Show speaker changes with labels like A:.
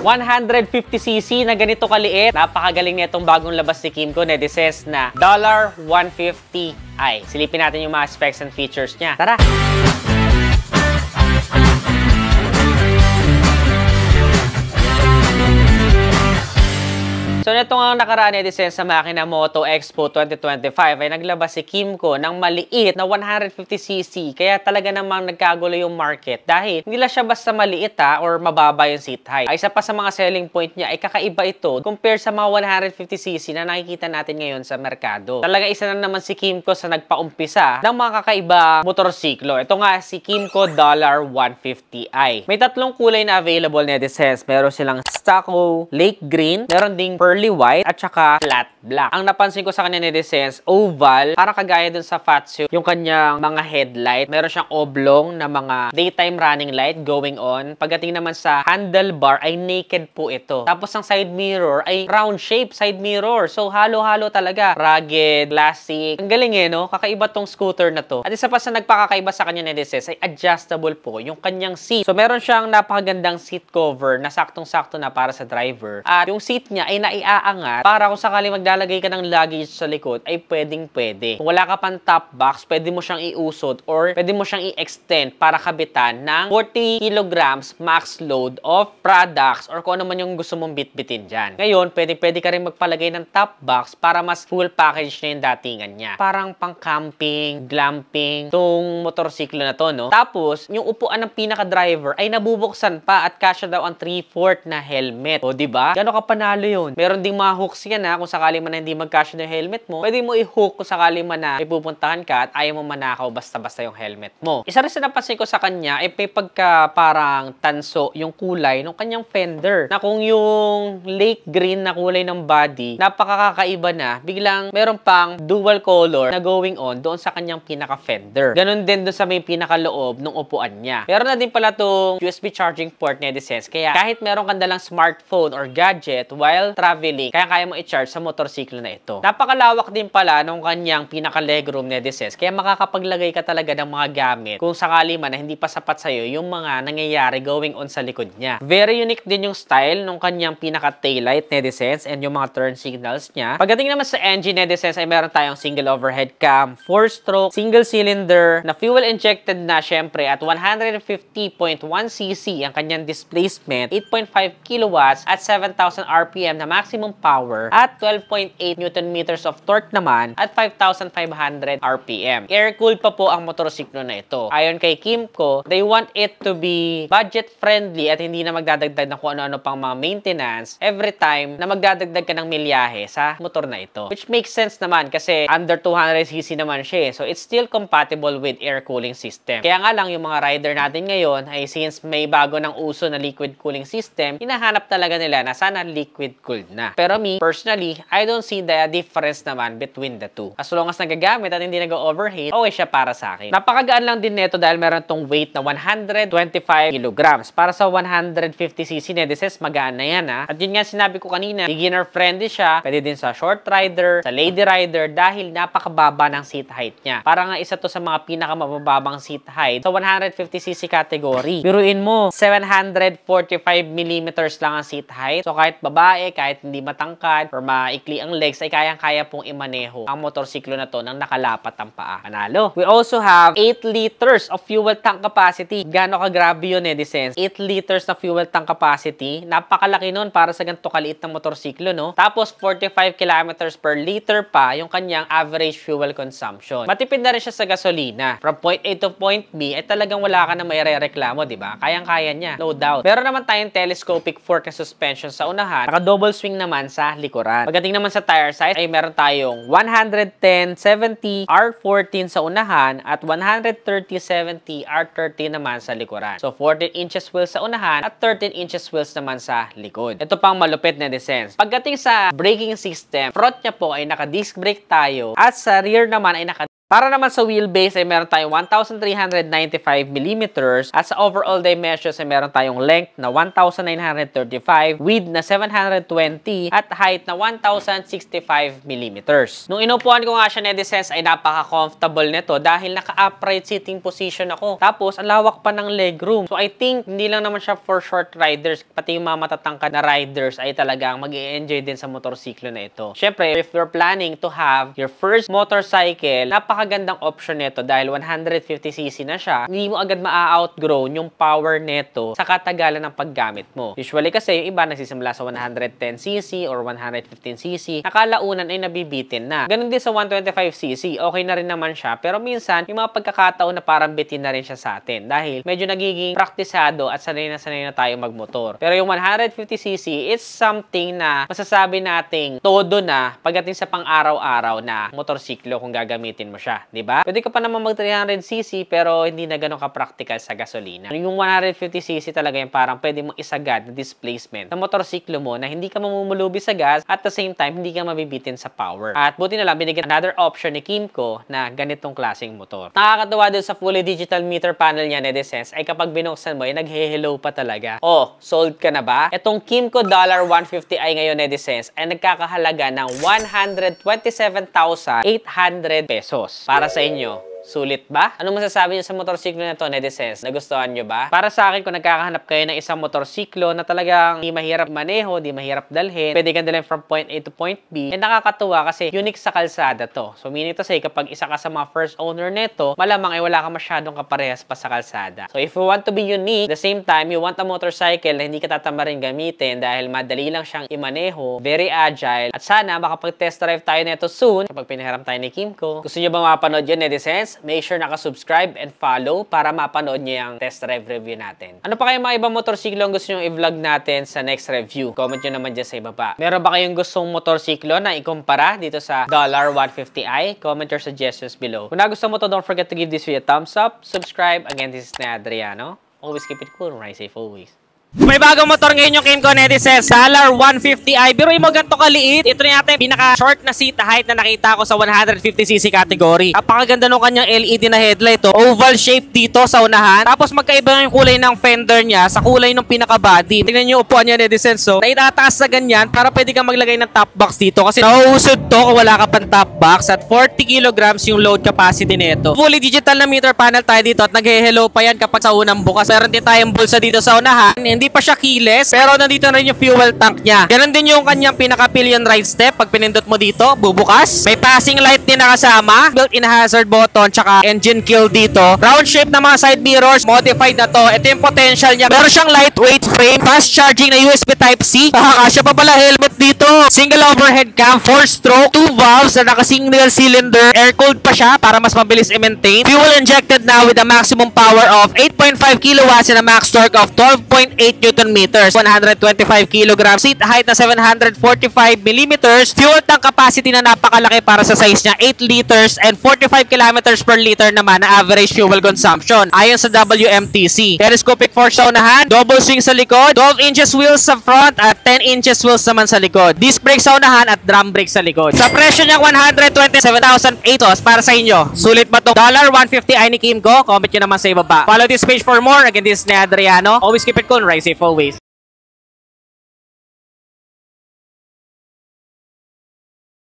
A: 150cc na ganito kaliit. Napakagaling na itong bagong labas ni Kymco, netizens, na $150i. Silipin natin yung mga specs and features niya. Tara! So, nito nga nakaraan netizens sa Makina Moto Expo 2025 ay naglabas si Kymco ng maliit na 150cc. Kaya talaga namang nagkagulo yung market dahil hindi lang siya basta maliit or mababa yung seat height. Ay isa pa sa mga selling point niya ay kakaiba ito compare sa mga 150cc na nakikita natin ngayon sa merkado. Talaga isa na naman si Kymco sa nagpaumpisa ng mga kakaibang motorsiklo. Ito nga si Kymco $150i. May tatlong kulay na available netizens. Meron silang Stucco Lake Green, meron ding pearly white, at saka flat black. Ang napansin ko sa kanya netizens, oval, para kagaya dun sa Fatsuit, yung kanyang mga headlight. Meron siyang oblong na mga daytime running light going on. Pagdating naman sa handlebar ay naked po ito. Tapos ang side mirror ay round shape side mirror. So halo-halo talaga. Rugged, classic. Ang galing no? Kakaiba tong scooter na to. At isa pa sa nagpakakaiba sa kanya netizens ay adjustable po yung kanyang seat. So meron siyang napakagandang seat cover na saktong-sakto na para sa driver. At yung seat niya ay naiaangat para kung sakali maglalagay ka ng luggage sa likod ay pwedeng-pwede. Kung wala ka pang top box, pwede mo siyang iusod or pwede mo siyang i-extend para kabitan ng 40 kilograms max load of products or kung ano man yung gusto mong bitbitin dyan. Ngayon, pwede ka rin magpalagay ng top box para mas full package na yung datingan niya. Parang pang camping, glamping, tong motorsiklo na to, no? Tapos, yung upuan ng pinaka-driver ay nabubuksan pa at kasya daw ang 3/4 na helmet. O, diba? Gano'n ka panalo yun? Meron ding mga hooks yan kung sakali man na hindi magkasya ng helmet mo, pwede mo i-hook kung sakali man na ipupuntahan ka at ayaw mo manakaw basta-basta yung helmet mo. Isa rin sa napansin ko sa kanya ay may pagka parang tanso yung kulay ng kanyang fender. Na kung yung lake green na kulay ng body, napakakaiba na, biglang meron pang dual color na going on doon sa kanyang pinaka-fender. Ganon din doon sa may pinaka-loob ng upuan niya. Meron na din pala tong USB charging port netizens, kaya kahit meron kang dalang smartphone or gadget while traveling, kaya mo i-charge sa motorsiklo na ito. Napakalawak din pala nung kanyang pinaka-legroom netizens, kaya makakapaglagay ka talaga ng mga gamit kung sakali man na hindi pa sapat sa'yo yung mga nangyayari going on sa likod niya. Very unique din yung style nung kanyang pinaka-taillight netizens and yung mga turn signals niya. Pagdating naman sa engine netizens ay meron tayong single overhead cam, 4-stroke, single cylinder, na fuel injected na syempre at 150.1cc ang kanyang displacement, 8.5 kilowatts at 7,000 RPM na maximum power at 12.8 Newton meters of torque naman at 5,500 RPM. Air-cooled pa po ang motorsiklo na ito. Ayon kay Kymco, they want it to be budget-friendly at hindi na magdadagdag ng kung ano-ano pang mga maintenance every time na magdadagdag ka ng milyahe sa motor na ito. Which makes sense naman kasi under 200cc naman siya. So, it's still compatible with air cooling system. Kaya nga lang yung mga rider natin ngayon ay since may bago ng uso na liquid cooling system, hinahanap talaga nila na sana liquid cooled na. Pero me, personally, I don't see the difference naman between the two. As long as nagagamit at hindi nag-overheat, okay siya para sa akin. Napakagaan lang din nito dahil meron tong weight na 125 kilograms. Para sa 150cc netizens, magaan na yan At yun nga sinabi ko kanina, beginner friendly siya. Pwede din sa short rider, sa lady rider dahil napakababa ng seat height niya. Para nga isa to sa mga pinakamababang seat height sa 150cc category. Biruin mo, 745mm lang ang seat height. So kahit babae, kahit hindi matangkad or maikli ang legs ay kayang-kaya pong imaneho ang motorsiklo na to nang nakalapat ang paa. Panalo. We also have 8 liters of fuel tank capacity. Gano'n kagrabe yun netizens? 8 liters na fuel tank capacity. Napakalaki nun para sa ganito kaliit na motorsiklo, no? Tapos 45 kilometers per liter pa yung kanyang average fuel consumption. Matipid na rin siya sa gasolina. From point A to point B ay talagang wala ka na may re-reklamo, di ba? Kayang-kaya niya. No doubt. Meron naman tayong telescopic fork na suspension sa unahan. Naka-double swing naman sa likuran. Pagdating naman sa tire size ay meron tayong 110/70 R14 sa unahan at 130/70 R13 naman sa likuran. So 14 inches wheels sa unahan at 13 inches wheels naman sa likod. Ito pang malupit na netizens. Pagdating sa braking system, front niya po ay naka-disc brake tayo at sa rear naman ay naka Para naman sa wheelbase ay meron tayong 1,395mm at sa overall dimensions ay meron tayong length na 1,935, width na 720 at height na 1,065mm. Nung inupuan ko nga siya, netizens, ay napaka-comfortable nito dahil naka-upright sitting position ako. Tapos, ang lawak pa ng legroom. So, I think hindi lang naman siya for short riders, pati yung mga matatangkad na riders ay talagang mag-i-enjoy din sa motorsiklo na ito. Syempre, if you're planning to have your first motorcycle, napakagandang option nito dahil 150cc na siya. Hindi mo agad ma-outgrown yung power nito sa katagalan ng paggamit mo. Usually kasi yung iba nagsisimula sa 110cc or 115cc, nakalaunan ay nabibitin na. Ganun din sa 125cc, okay na rin naman siya, pero minsan yung mga pagkakataon na parang bitin na rin siya sa atin dahil medyo nagiging praktisado at sanay na tayo magmotor. Pero yung 150cc, it's something na masasabi nating todo na pagdating sa pang-araw-araw na motorsiklo kung gagamitin mo siya, di ba? Pwede ka pa naman mag 300cc pero hindi na ganun ka-practical sa gasolina. Yung 150cc talaga yung parang pwede mong isagad na displacement ng motorsiklo mo na hindi ka mamumulubi sa gas at the same time hindi ka mabibitin sa power. At buti na lang binigyan another option ni Kymco na ganitong klaseng motor. Nakakatuwa din sa fully digital meter panel niya, netizens, ay kapag binuksan mo ay naghe-hello pa talaga. Oh, sold ka na ba? Itong Kymco $150i ngayon, netizens, ay nagkakahalaga ng 127,800 pesos. Para sa inyo, sulit ba? Ano masasabi niyo sa motorsiklo na to, netizens? Nagustuhan niyo ba? Para sa akin, kung nagkakahanap kayo ng isang motorsiklo na talagang di mahirap maneho, di mahirap dalhin, pwede kang dalhin from point A to point B, eh nakakatuwa kasi unique sa kalsada to. So meaning to say, kapag isa ka sa mga first owner nito, malamang ay wala ka masyadong kaparehas pa sa kalsada. So if you want to be unique, the same time, you want a motorcycle na hindi ka tatamarin gamitin dahil madali lang siyang imaneho, very agile, at sana makapag-test drive tayo nito soon kapag pinahiram tayo ni Kymco. Gusto niyo ba mapanood yun, netizens? Make sure naka-subscribe and follow para mapanood niyo yung test drive review natin. Ano pa kayong mga ibang motorsiklo ang gusto nyo i-vlog natin sa next review? Comment nyo naman dyan sa ibaba. Meron ba kayong gustong motorsiklo na ikumpara dito sa $150i? Comment your suggestions below. Kung nagustuhan mo to, don't forget to give this video a thumbs up, subscribe. Again, this is Adriano. Always keep it cool, ride safe always. May bagong motor ngayon yung Kymco, netizens. $150i. Pero yung ganito kaliit, ito na yata yung pinaka-short na seat height na nakita ko sa 150cc category. Napakaganda nung kanyang LED na headlight. Oval shape dito sa unahan. Tapos magkaiba yung kulay ng fender niya sa kulay ng pinaka-body. Tingnan nyo yung upuan niya, netizens. So, naitataas na ganyan para pwede kang maglagay ng top box dito. Kasi nauusod to kung wala ka pang top box. At 40 kilograms yung load capacity nito. Fully digital na meter panel tayo dito. At nag-hello pa yan kapag sa unang bukas. Meron din tayong bulsa dito sa unahan. Hindi pa siya keyless, pero nandito na rin yung fuel tank niya. Ganon din yung kanyang pinaka-pillion ride step. Pag pinindot mo dito, bubukas. May passing light din nakasama, built-in hazard button, tsaka engine kill dito. Round shape na mga side mirrors, modified na to. Ito yung potential niya. Meron siyang lightweight frame, fast charging na USB Type-C. Nakakasya pa pala helmet dito. Single overhead cam, 4-stroke, 2 valves na naka-single cylinder. Air-cooled pa siya para mas mabilis i-maintain. Fuel injected na with a maximum power of 8.5 kilowatts and a max torque of 12.8 Newton meters, 125 kg, seat height na 745mm, fuel tank capacity na napakalaki para sa size niya, 8 liters and 45 kilometers per liter naman na average fuel consumption ayon sa WMTC. Telescopic forks sa unahan, double swing sa likod, 12 inches wheels sa front at 10 inches wheels naman sa likod. Disc brake sa unahan at drum brake sa likod. Sa presyo niya 127,800 pesos para sa inyo. Sulit ba itong $150i ni Kymco? Comment nyo naman sa ibaba. Follow this page for more. Again, this is Adriano. Always keep it cool, ride safe always.